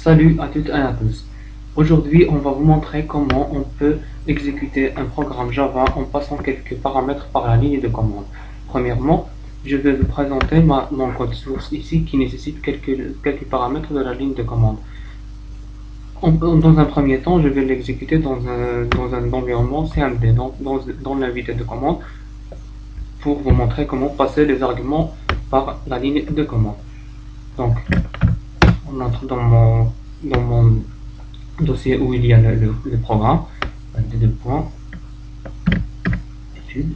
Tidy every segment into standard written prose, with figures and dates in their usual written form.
Salut à toutes et à tous. Aujourd'hui, on va vous montrer comment on peut exécuter un programme Java en passant quelques paramètres par la ligne de commande. Premièrement, je vais vous présenter mon code source ici qui nécessite quelques paramètres de la ligne de commande. Dans un premier temps, je vais l'exécuter dans un environnement CMD, dans l'invité de commande, pour vous montrer comment passer les arguments par la ligne de commande. Donc, on entre dans mon dossier où il y a le programme, deux points, études.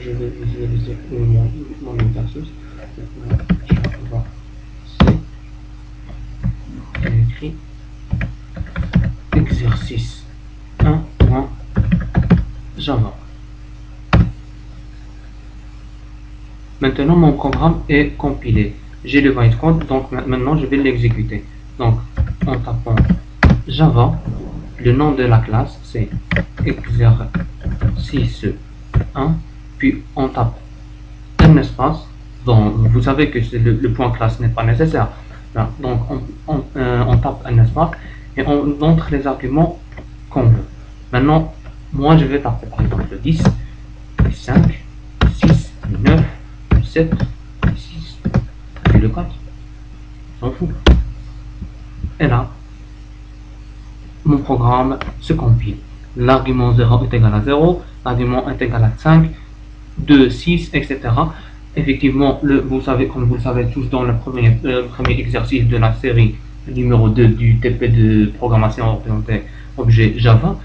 Je vais visualiser mon exercice. J'ai écrit exercice 1.java. Maintenant, mon programme est compilé. J'ai le bytecode, donc maintenant je vais l'exécuter. Donc, en tapant Java, le nom de la classe c'est exercice 1, puis on tape un espace. Donc, vous savez que le point classe n'est pas nécessaire. Donc, on tape un espace et on entre les arguments qu'on veut. Maintenant, moi je vais taper par exemple 10, 5, 6, 9, 7, 6, et le 4. On s'en fout. Et là, mon programme se compile. L'argument 0 est égal à 0, l'argument est égal à 5, 2, 6, etc. Effectivement, comme vous le savez tous dans le premier exercice de la série numéro 2 du TP de programmation orientée objet Java,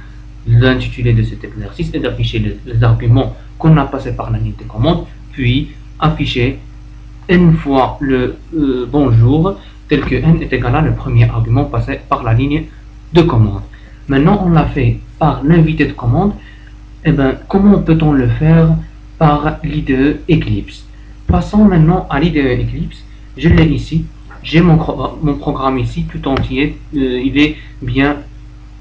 l'intitulé de cet exercice est d'afficher les arguments qu'on a passés par la ligne de commande, puis afficher une fois le bonjour tel que n est égal à le premier argument passé par la ligne de commande. Maintenant, on l'a fait par l'invité de commande. Et bien, comment peut-on le faire par l'IDE Eclipse? Passons maintenant à l'IDE Eclipse. Je l'ai ici. J'ai mon programme ici tout entier. Il est bien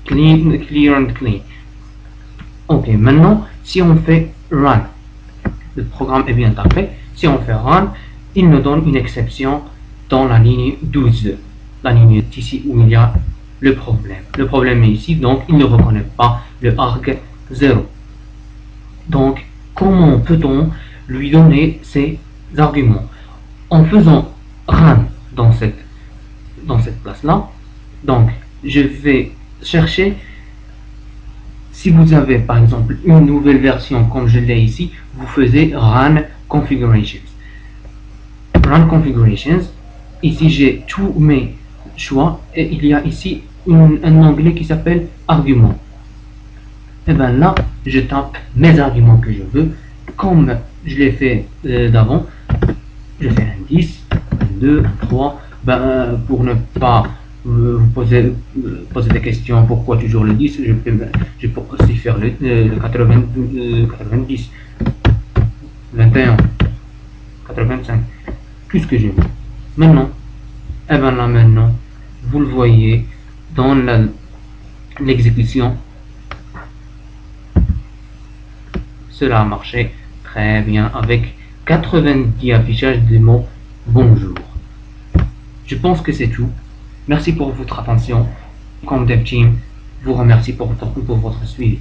clear and clean. Ok, maintenant, si on fait run, le programme est bien tapé. Si on fait run, il nous donne une exception dans la ligne 12. La ligne ici où il y a le problème. Le problème est ici, donc il ne reconnaît pas le arg 0. Donc, comment peut-on lui donner ces arguments? En faisant run dans cette place-là. Donc, je vais chercher, si vous avez par exemple une nouvelle version comme je l'ai ici, vous faisiez run configurations. Run configurations, ici j'ai tous mes choix et il y a ici un onglet qui s'appelle arguments. Et bien là, je tape mes arguments que je veux, comme je l'ai fait d'avant. Je fais un 10, un 2, un 3. Pour ne pas vous poser des questions, pourquoi toujours le 10, je peux aussi faire le 90, 21, 85, tout ce que je veux. Maintenant, et bien là maintenant, vous le voyez dans l'exécution. Cela a marché très bien avec 90 affichages des mots bonjour. Je pense que c'est tout. Merci pour votre attention. Comme DevTeam, vous remercie pour votre suivi.